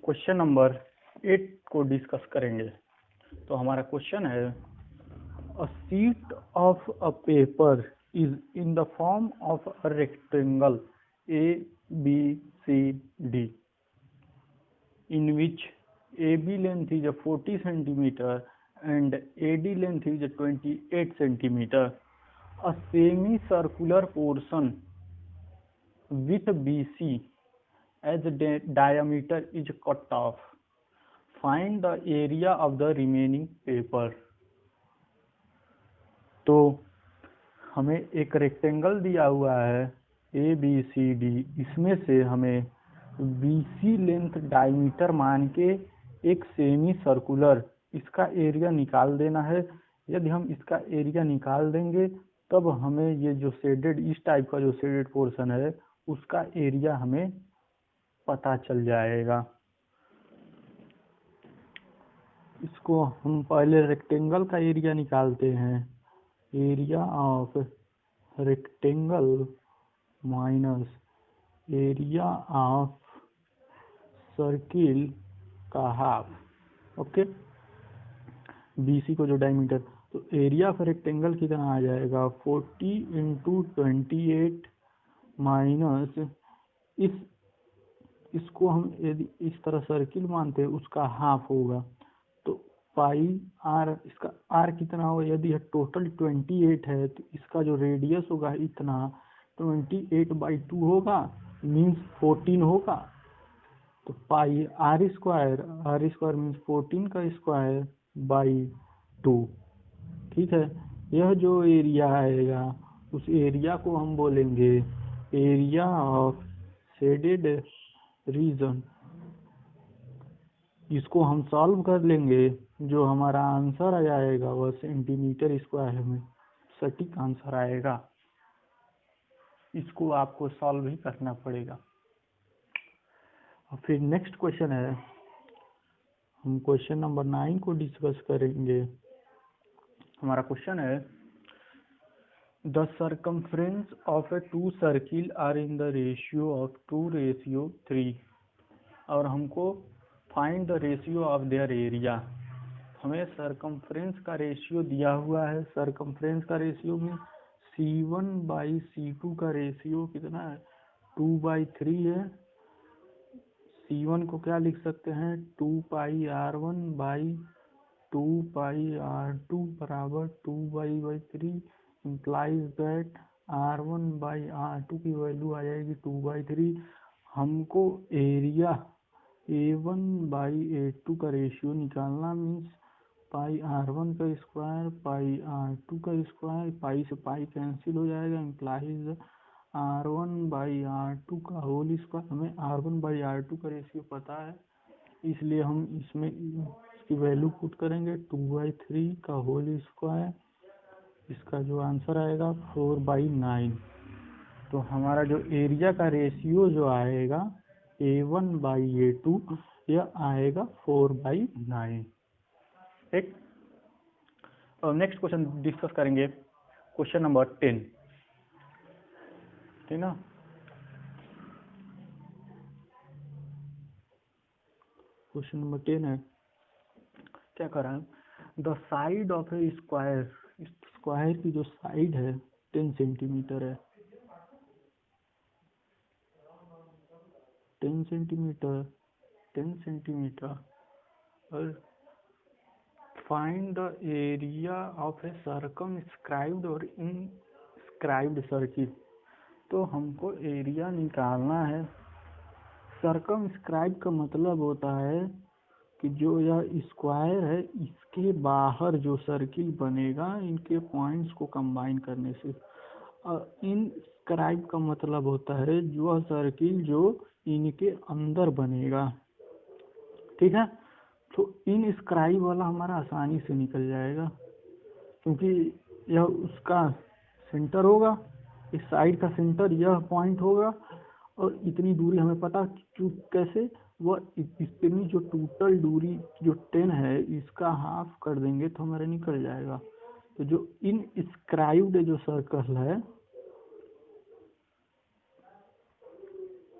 Question number 8 को discuss करेंगे। तो हमारा क्वेश्चन है, a sheet of a paper is in the form of a rectangle A B C D in which AB length is 40 centimeter and AD length is 28 centimeter. A semicircular portion with BC as diameter is cut off. Find the area of the remaining paper. तो हमें एक rectangle दिया हुआ है ABCD, इसमें से हमें BC length diameter मान के एक सेमी सर्कुलर इसका एरिया निकाल देना है। यदि हम इसका एरिया निकाल देंगे तब हमें ये जो शेडेड, इस टाइप का जो शेडेड पोर्शन है उसका एरिया हमें पता चल जाएगा। इसको हम पहले रेक्टेंगल का एरिया निकालते हैं। Area of rectangle minus area of circle का हाफ। ओके, BC को जो डायमीटर, तो एरिया ऑफ रेक्टेंगल कितना आ जाएगा 40 इंटू 28 माइनस इसको हम यदि इस तरह सर्किल मानते हैं उसका हाफ होगा तो पाई आर, इसका आर कितना होगा, यदि यह टोटल 28 है तो इसका जो रेडियस होगा इतना 28/2 होगा, मीन्स 14 होगा। तो पाई आर स्क्वायर मीन्स 14 का स्क्वायर बाई 2। ठीक है, यह जो एरिया आएगा उस एरिया को हम बोलेंगे एरिया ऑफ शेडेड रीजन। इसको हम सॉल्व कर लेंगे, जो हमारा आंसर आ जाएगा वह सेंटीमीटर स्क्वायर में सटीक आंसर आएगा। इसको आपको सॉल्व ही करना पड़ेगा। और फिर नेक्स्ट क्वेश्चन है, हम क्वेश्चन नंबर 9 को डिस्कस करेंगे। हमारा क्वेश्चन है, the circumference of a two circle are in the ratio of 2:3 और हमको find the ratio of their area. हमें सर्कमफ्रेंस का रेशियो दिया हुआ है। सर्कमफ्रेंस का रेशियो में C1/C2 का रेशियो कितना है 2/3 है। C1 को क्या लिख सकते हैं 2πr1/2πr2 बराबर 2/3 implies that r1/r2 की वैल्यू आ जाएगी 2/3। हमको एरिया A1/A2 का रेशियो निकालना, मीन्स पाई R1 का स्क्वायर पाई R2 का स्क्वायर, पाई से पाई कैंसिल हो जाएगा, इम्प्लाइज R1/R2 का होल स्क्वायर। हमें R1/R2 का रेशियो पता है, इसलिए हम इसमें इसकी वैल्यू पुट करेंगे 2/3 का होल स्क्वायर। इसका जो आंसर आएगा 4/9। तो हमारा जो एरिया का रेशियो जो आएगा A1/A2 यह आएगा 4/9। एक नेक्स्ट क्वेश्चन डिस्कस करेंगे, क्वेश्चन नंबर 10। ठीक ना, क्वेश्चन नंबर 10 है, क्या कर रहा है, the side of A square, square की जो साइड है 10 सेंटीमीटर है, 10 सेंटीमीटर और find the area of A circumscribed और इनस्क्राइब्ड सर्किल। तो हमको एरिया निकालना है। सर्कमस्क्राइब का मतलब होता है कि जो यह स्क्वायर है इसके बाहर जो सर्किल बनेगा इनके पॉइंट्स को कंबाइन करने से। और इनस्क्राइब का मतलब होता है जो सर्किल जो इनके अंदर बनेगा। ठीक है, तो इनस्क्राइब वाला हमारा आसानी से निकल जाएगा क्योंकि यह उसका सेंटर होगा, इस साइड का सेंटर यह पॉइंट होगा और इतनी दूरी हमें पता कैसे, वह इतनी जो टोटल दूरी जो 10 है इसका हाफ कर देंगे तो हमारा निकल जाएगा। तो जो इनस्क्राइब्ड जो सर्कल है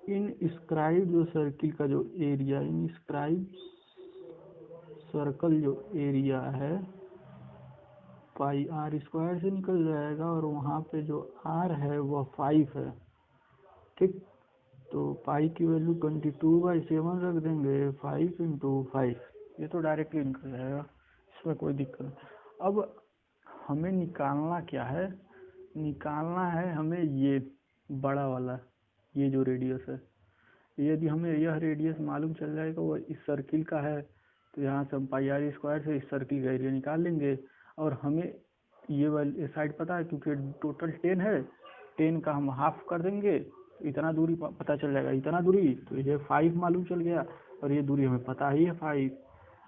इनस्क्राइब जो सर्किल का जो एरिया, इनस्क्राइब सर्कल जो एरिया है पाई आर स्क्वायर से निकल जाएगा, और वहाँ पे जो आर है वह 5 है। ठीक, तो पाई की वैल्यू 22/7 रख देंगे, 5 × 5, ये तो डायरेक्टली निकल जाएगा, इसमें कोई दिक्कत नहीं। अब हमें निकालना क्या है, निकालना है हमें ये बड़ा वाला, ये जो रेडियस है, यदि हमें यह रेडियस मालूम चल जाएगा वो इस सर्किल का है, तो यहाँ से हम पाई आर स्क्वायर से इस सर्किल का एरिया निकाल लेंगे। और हमें ये वाली साइड पता है, क्योंकि टोटल 10 है, 10 का हम हाफ कर देंगे, इतना दूरी पता चल जाएगा, इतना दूरी, तो ये 5 मालूम चल गया, और ये दूरी हमें पता ही है 5।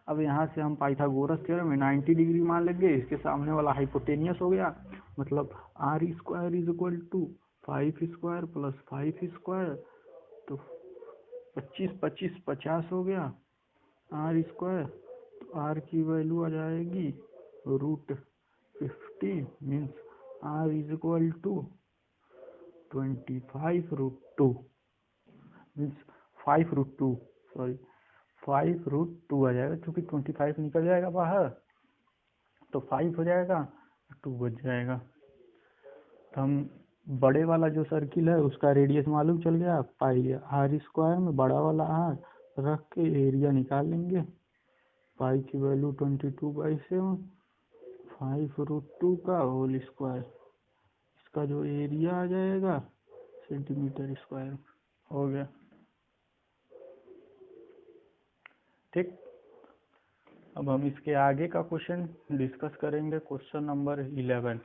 अब यहाँ से हम पाइथागोरस थ्योरम में 90 डिग्री मान लेंगे, इसके सामने वाला हाइपोटेनियस हो गया, मतलब r square is equal to 5 square plus 5 square, तो 25 50 हो गया आर स्क्वायर, तो आर की वैल्यू आ जाएगी √50, means r is equal to 25√2, means 5√2, sorry 5√2 आ जाएगा, क्योंकि 25 निकल जाएगा बाहर तो 5 हो जाएगा, 2 बच जाएगा। तो हम बड़े वाला जो सर्किल है उसका रेडियस मालूम चल गया, पाई आर स्क्वायर में बड़ा वाला आर रख के एरिया निकाल लेंगे, पाई की वैल्यू 22/7, 5√2 का होल स्क्वायर, इसका जो एरिया आ जाएगा सेंटीमीटर स्क्वायर, हो गया। ठीक, अब हम इसके आगे का क्वेश्चन डिस्कस करेंगे, क्वेश्चन नंबर 11।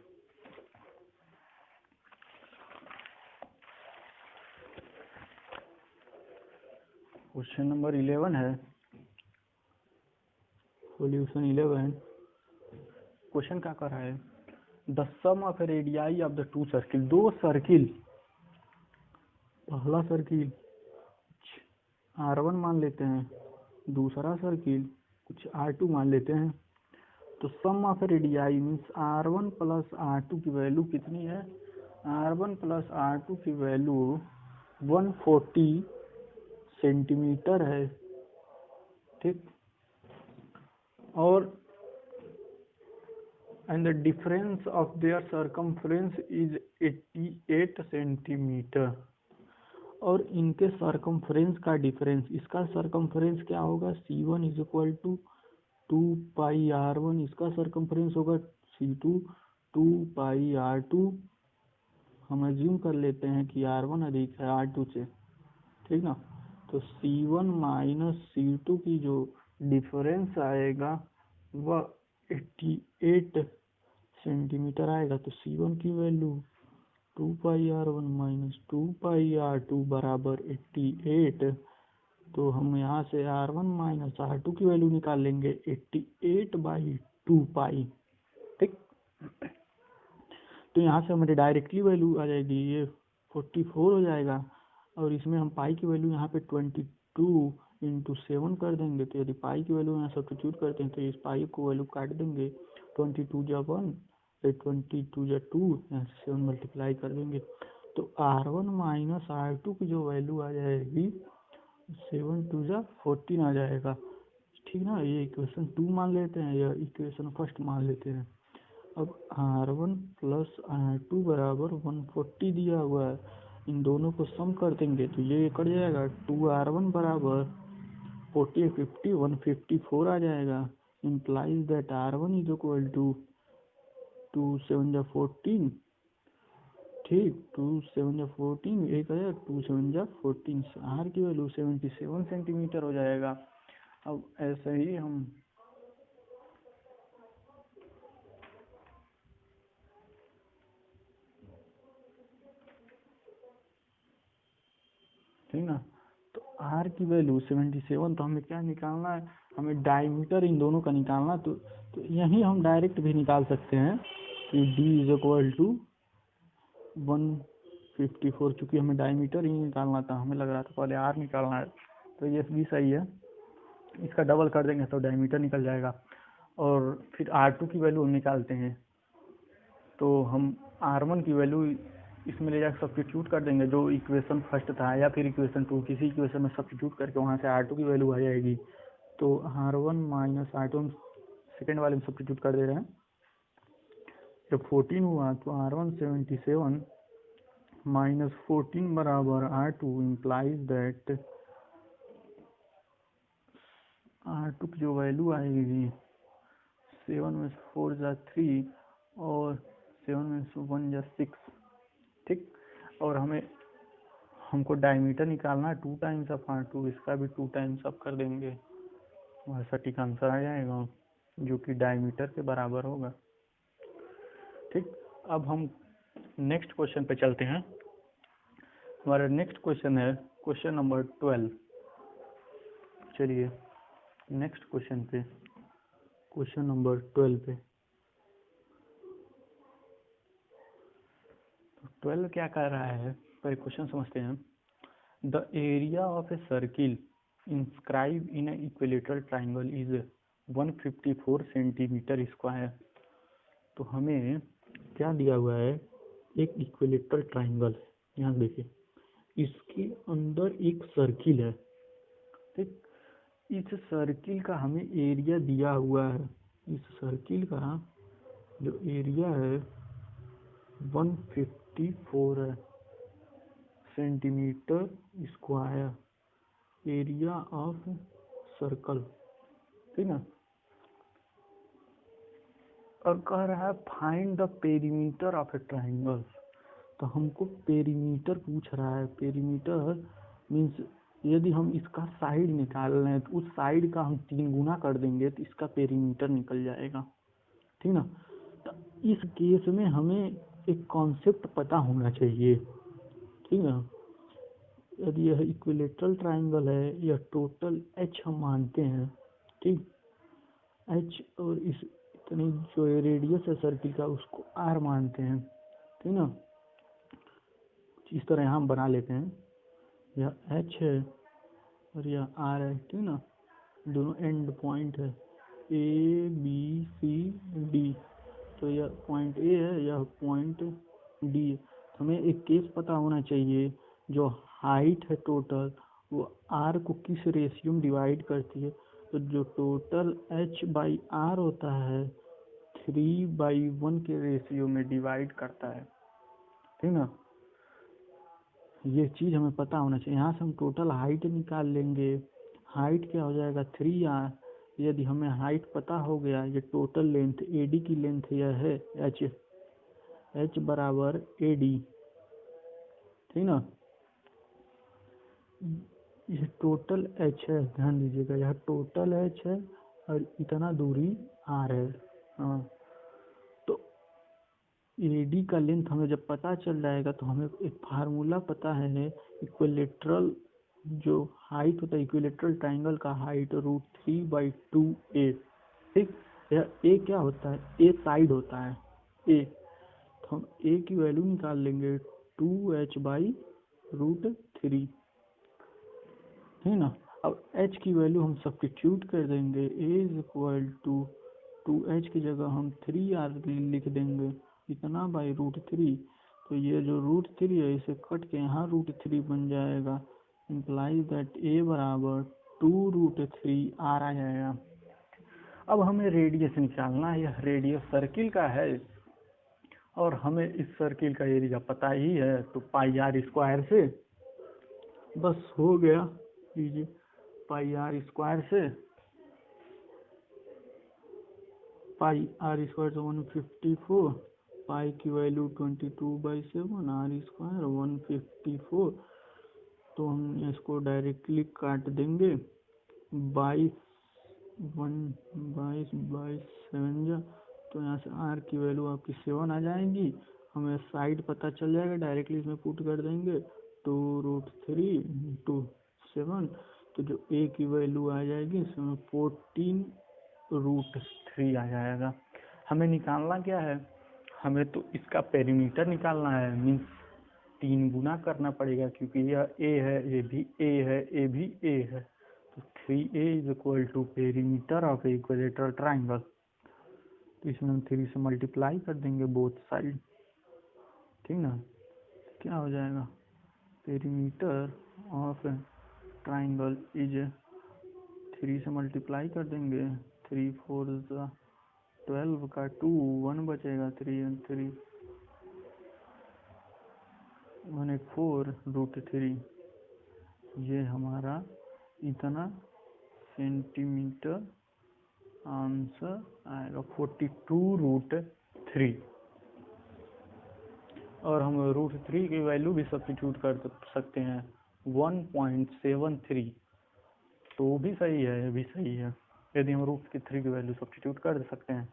क्वेश्चन नंबर 11 है, सॉल्यूशन 11। क्वेश्चन क्या कर रहा है, the sum of radii of the two circle, दो सर्किल, पहला सर्किल R1 मान लेते हैं, दूसरा सर्किल कुछ R2 मान लेते हैं, तो sum of radii means R1 plus R2 की वैल्यू कितनी है, R1 प्लस R2 की वैल्यू 140 सेंटीमीटर है। ठीक, और and the difference of their circumference is 88 centimetre, और इनके सर्कमफ्रेंस का डिफरेंस, इसका सर्कमफ्रेंस क्या होगा, C1 is equal to 2πr1, इसका सर्कमफ्रेंस होगा C2 2πr2। हम एज्यूम कर लेते हैं कि R1 अधिक है R2 से, ठीक ना, तो C1 माइनस C2 की जो डिफरेंस आएगा वह 88 सेंटीमीटर आएगा, तो C1 की वैल्यू 2πr1 माइनस 2πr2 बराबर 88, तो हम यहाँ से R1 माइनस R2 की वैल्यू निकाल लेंगे 88/2π। ठीक, तो यहाँ से हमारी डायरेक्टली वैल्यू आ जाएगी, ये 44 हो जाएगा, और इसमें हम पाई की वैल्यू यहाँ पे 22 × 7 कर देंगे, तो यदि पाई की वैल्यू यहाँ सब्स्टिट्यूट करते हैं तो इस पाई को वैल्यू काट देंगे, 22 जा 1, 22 जा 2, यहाँ से 7 मल्टीप्लाई कर देंगे, तो R1 माइनस R2 की जो वैल्यू आ जाएगी 7 2 जा 14 आ जाएगा। ठीक ना, ये इक्वेशन 2 मान लेते हैं, या इक्वेशन फर्स्ट मान लेते हैं। अब R1 प्लस R2 बराबर 140 दिया हुआ है, इन दोनों को सम कर देंगे तो ये कट जाएगा, 2R1 बराबर 40 50 154 आ जाएगा, implies that R1 is equal to 2 7 जा 14, ठीक, 2 7 जा 14, एक है 2 7 जा 14, आर की वैल्यू 77 सेंटीमीटर हो जाएगा। अब ऐसे ही हम ठीक ना, तो आर की वैल्यू 77, तो हमें क्या निकालना है, हमें डायमीटर इन दोनों का निकालना, तो यहीं हम डायरेक्ट भी निकाल सकते हैं कि D इज इक्वल टू 154, चूँकि हमें डायमीटर ही निकालना था, हमें लग रहा था पहले आर निकालना है, तो ये भी सही है, इसका डबल कर देंगे तो डायमीटर निकल जाएगा। और फिर R2 की वैल्यू हम निकालते हैं, तो हम R1 की वैल्यू इसमें ले जाकर सब्स्टिट्यूट कर देंगे, जो इक्वेशन फर्स्ट था या फिर इक्वेशन 2, किसी इक्वेशन में सब्स्टिट्यूट करके वहाँ से R2 की वैल्यू आ जाएगी। तो R1 माइनस R2 हम सेकेंड वाले में सब्स्टिट्यूट कर दे रहे हैं। जब 14 हुआ तो R1 77 माइनस 14 बराबर R2 इम्प्लाइज दैट R2 की जो वैल्यू आएगी 7 में 4 जा 3 और 7 में 1 जा 6, ठीक। और हमको डायमीटर निकालना है 2 टाइम्स ऑफ R2, इसका भी 2 टाइम्स ऑफ कर देंगे, वह सटीक आंसर आ जाएगा जो कि डायमीटर के बराबर होगा, ठीक। अब हम नेक्स्ट क्वेश्चन पे चलते हैं। हमारा नेक्स्ट क्वेश्चन है क्वेश्चन नंबर 12। चलिए नेक्स्ट क्वेश्चन पे, क्वेश्चन नंबर 12 पे। तो 12 क्या कर रहा है, पहले क्वेश्चन समझते हैं। The area of a circle inscribe in A equilateral triangle is 154 centimetre square. तो हमें क्या दिया हुआ है, एक इक्विलेटरल ट्राइंगल है, यहाँ देखिए, इसके अंदर एक सर्किल है, ठीक। इस सर्किल का हमें एरिया दिया हुआ है। इस सर्किल का जो एरिया है 154 है centimetre square, area of circle, ठीक ना। और कह रहा है find the perimeter of A triangle. तो हमको पेरीमीटर पूछ रहा है। पेरीमीटर मीन्स यदि हम इसका साइड निकाल रहे हैं तो उस साइड का हम 3 गुना कर देंगे तो इसका पेरीमीटर निकल जाएगा, ठीक ना। तो इस केस में हमें एक कॉन्सेप्ट पता होना चाहिए, ठीक ना। यदि यह इक्विलेटरल ट्राइंगल है, यह टोटल एच हम मानते हैं, ठीक। एच और इस इतनी जो रेडियस है सर्किल का उसको आर मानते हैं, ठीक ना। इस तरह यहाँ बना लेते हैं, यह एच है और यह आर है, ठीक ना। दोनों एंड पॉइंट है ए बी सी डी। तो यह पॉइंट ए है, यह पॉइंट डी है। तो हमें एक केस पता होना चाहिए, जो हाइट है टोटल वो आर को किस रेशियो में डिवाइड करती है। तो जो टोटल एच बाई आर होता है 3/1 के रेशियो में डिवाइड करता है, ठीक ना। ये चीज़ हमें पता होना चाहिए। यहाँ से हम टोटल हाइट निकाल लेंगे, हाइट क्या हो जाएगा 3r। यदि हमें हाइट पता हो गया, ये टोटल लेंथ AD की लेंथ यह है h बराबर AD, ठीक ना। यह टोटल h है, ध्यान दीजिएगा, यह टोटल h है और इतना दूरी r है। हाँ, तो AD का लेंथ हमें जब पता चल जाएगा तो हमें एक फार्मूला पता है, इक्विलेटरल जो हाइट होता है इक्विलेटरल ट्राइंगल का हाइट √3/2a, ठीक। यह a क्या होता है, a साइड होता है a। तो हम a की वैल्यू निकाल लेंगे 2h/√3, ठीक ना। अब h की वैल्यू हम सब्स्टिट्यूट कर देंगे, a is equal to 2h की जगह हम 3r लिख देंगे, इतना बाई √3। तो ये जो √3 है इसे कट के यहाँ √3 बन जाएगा, इम्प्लाइज दैट a बराबर 2√3r आ जाएगा। अब हमें रेडियस निकालना है, यह रेडियस सर्किल का है और हमें इस सर्किल का एरिया पता ही है, तो πr² से बस हो गया। लीजिए πr² से πr² तो 154, पाई की वैल्यू 22/7, r² 154। तो हम इसको डायरेक्टली काट देंगे, 22/7 जा, तो यहाँ से r की वैल्यू आपकी 7 आ जाएगी। हमें साइड पता चल जाएगा, डायरेक्टली इसमें पुट कर देंगे 2√3 × 7। तो जो a की वैल्यू आ जाएगी इसमें 14√3 आ जाएगा। हमें निकालना क्या है, हमें तो इसका पेरीमीटर निकालना है, मीन्स 3 गुना करना पड़ेगा, क्योंकि यह a है, ये भी a है, a भी a है। तो 3a is equal to perimeter of equilateral triangle. तो इसमें हम 3 से मल्टीप्लाई कर देंगे बोथ साइड, ठीक ना। क्या हो जाएगा, पेरीमीटर ऑफ ट्राइंगल इज 3 से मल्टीप्लाई कर देंगे, 3 4 12 का 2 1 बचेगा, 3 and 3 1/4√3, ये हमारा इतना सेंटीमीटर आंसर आएगा 42√3। और हम √3 की वैल्यू भी सब्स्टिट्यूट कर सकते हैं 1.73, तो भी सही है, ये भी सही है। यदि हम √3 की वैल्यू सब्स्टिट्यूट कर सकते हैं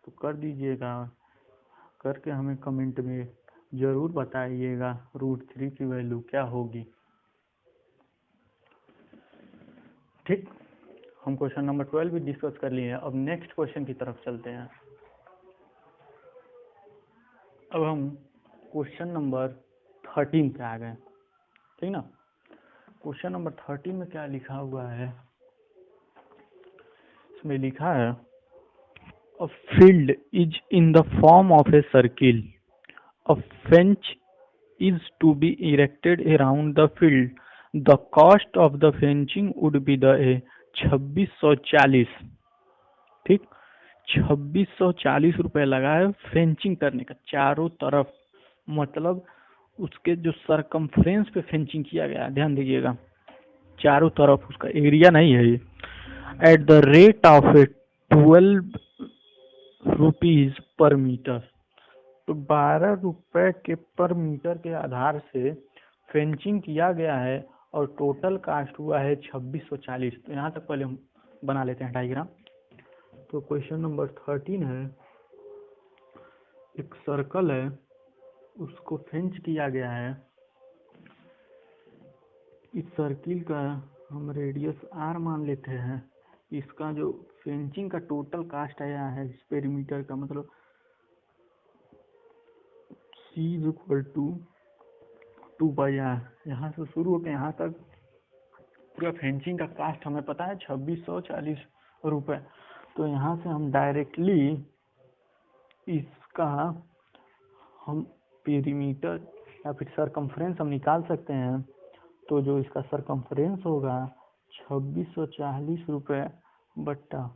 तो कर दीजिएगा, करके हमें कमेंट में ज़रूर बताइएगा √3 की वैल्यू क्या होगी। ठीक, हम क्वेश्चन नंबर 12 भी डिस्कस कर लिए हैं। अब नेक्स्ट क्वेश्चन की तरफ चलते हैं। अब हम क्वेश्चन नंबर 13 पे आ गए, ठीक ना। क्वेश्चन नंबर 13 में क्या लिखा हुआ है, इसमें लिखा है A field is in the form of a circle. A fence is to be erected around the field. The cost of the fencing would be the 2640। ठीक, 2640 रुपये लगा है फेंचिंग करने का चारों तरफ, मतलब उसके जो सरकमफ्रेंस पे फेंचिंग किया गया, ध्यान दीजिएगा, चारों तरफ उसका एरिया नहीं है ये। At the rate of 12 rupees per metre, तो 12 रुपए के पर मीटर के आधार से फेंचिंग किया गया है और टोटल कास्ट हुआ है 2640। तो यहाँ तक पहले हम बना लेते हैं डायग्राम। तो क्वेश्चन नंबर 13 है, एक सर्कल है, उसको फेंच किया गया है। इस सर्किल का हम रेडियस r मान लेते हैं। इसका जो फेंचिंग का टोटल कास्ट आया है इस पेरीमीटर का, मतलब C = 2/r। यहाँ से शुरू होकर यहाँ तक पूरा फेंचिंग का कास्ट हमें पता है 2640 रुपये। तो यहाँ से हम डायरेक्टली इसका हम पेरीमीटर या फिर सरकमफ्रेंस हम निकाल सकते हैं। तो जो इसका सरकमफ्रेंस होगा 2640 रुपये बट्टा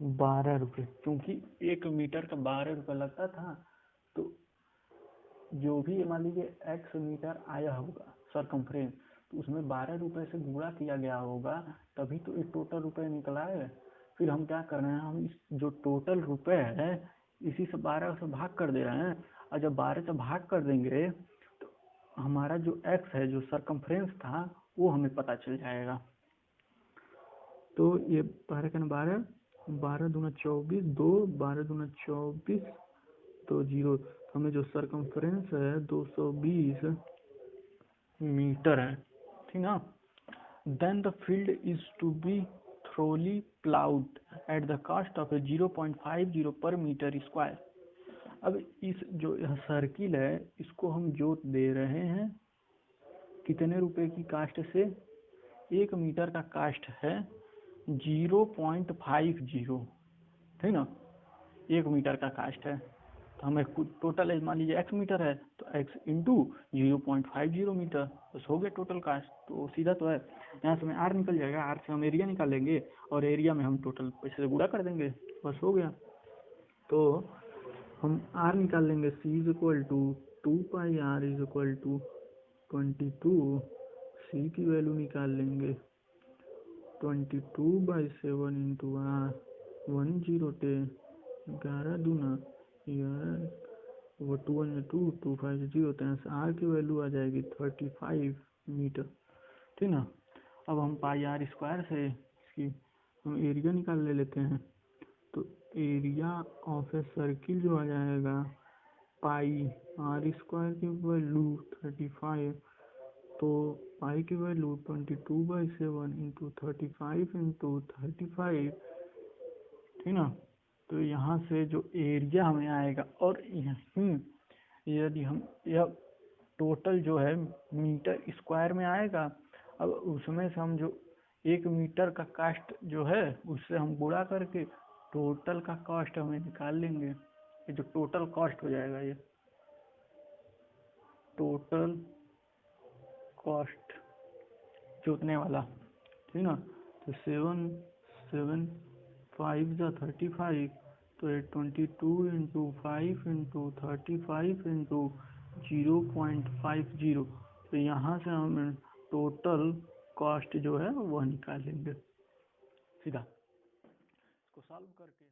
12 रुपये, क्योंकि 1 मीटर का 12 रुपये लगता था। तो जो भी मान लीजिए x मीटर आया होगा सरकमफ्रेंस, तो उसमें 12 रुपये से गुणा किया गया होगा, तभी तो एक टोटल रुपये निकला है। फिर हम क्या कर रहे हैं, हम इस जो टोटल रुपये है इसी से 12 से भाग कर दे रहे हैं। और जब 12 से भाग कर देंगे तो हमारा जो x है, जो सरकमफ्रेंस था, वो हमें पता चल जाएगा। तो ये 12 का 12, 12 दूना 24, 2 12 दूना 24, तो 0। तो हमें जो सरकमफ्रेंस है 220 मीटर है, ठीक ना। Then the field is to be thoroughly ploughed at the cost of 0.50 per metre square. अब इस जो यह सर्किल है इसको हम जोत दे रहे हैं कितने रुपए की कास्ट से, 1 मीटर का कास्ट है 0.50, ठीक ना, 1 मीटर का कास्ट है। तो हमें टोटल मान लीजिए x मीटर है, तो x इंटू 0.50 मीटर, बस हो गया टोटल कास्ट। तो सीधा तो है, यहाँ से हमें r निकल जाएगा, r से हम एरिया निकालेंगे और एरिया में हम टोटल पैसे से गुणा कर देंगे, बस हो गया। तो हम r निकाल लेंगे, c = 2πr = 22, c की वैल्यू निकाल लेंगे 22/7 इंटू r, 1010, 11 दूना 11, 2 250, तो यहाँ से r की वैल्यू आ जाएगी 35 मीटर, ठीक ना। अब हम πr² से इसकी हम एरिया निकाल लेते हैं। तो एरिया ऑफ ए सर्किल जो आ जाएगा πr² की वैल्यू 35, तो पाई की वैल्यू 22/7 इंटू 35 इंटू 35, ठीक ना। तो यहाँ से जो एरिया हमें आएगा, और यदि हम यह टोटल जो है मीटर स्क्वायर में आएगा, अब उसमें से हम जो 1 मीटर का कास्ट जो है उससे हम गुणा करके टोटल का कॉस्ट हमें निकाल लेंगे। ये जो टोटल कॉस्ट हो जाएगा ये, टोटल कॉस्ट जोतने वाला, ठीक ना। तो 7 7 5 × 35, तो 22 × 5 × 35 × 0.50। तो यहाँ से हम टोटल कॉस्ट जो है वह निकालेंगे सीधा इसको सॉल्व करके।